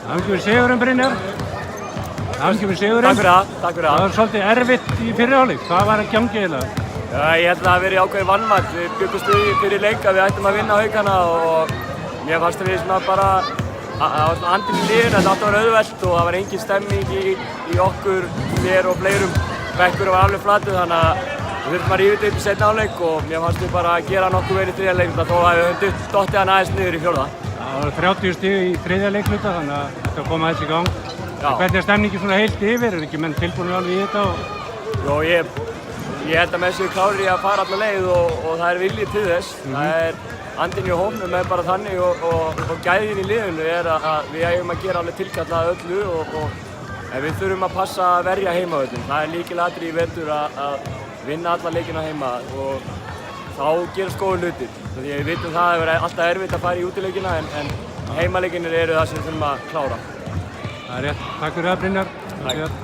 Hamingju með sigurinn, Brynjar. Hamingju með sigurinn. Takk fyrir það, takk fyrir það. Það var svolítið erfitt í fyrri hálfleik. Hvað var að gangi eiginlega? Já, ég held að það hafi verið ákveðið vanmat. Við byggumst við fyrir leik að við ættum að vinna Haukana og mér fannst að við svona bara andinn í liðinu, þetta átti að vera auðvelt og það var engin stemming í okkur, mér og fleirum. Bekkurinn var alveg flatur þannig að við þurftum að rífa þetta upp í seinni hálfleik og mér fannst við bara að gera nokkuð vel í þriðja leik þó að við höfum dottið hann aðeins niður í fjórða. Það var 30 stig í þriðja leikluta þannig að þetta kom aðeins í gang. Hvernig er stemningin svona heilt yfir? Er ekki menn tilbúinir alveg í þetta? Jó, ég held að menn séu klárir í að fara alla leið og það er viljið til þess. Það er andinn í hópnum er bara þannig og gæðin í liðinu er að við eigum að gera alveg tilkallað öllu en við þurfum að passa að verja heimavöllin. Það er lykilatriði í vetur að vinna alla leikina heima og þá gerast góðir hlutir. Því við vitum það er alltaf erfitt að fara í útileikina en heimaleikirnir eru það sem við þurfum að klára. Það er rétt. Takk fyrir það, Brynjar.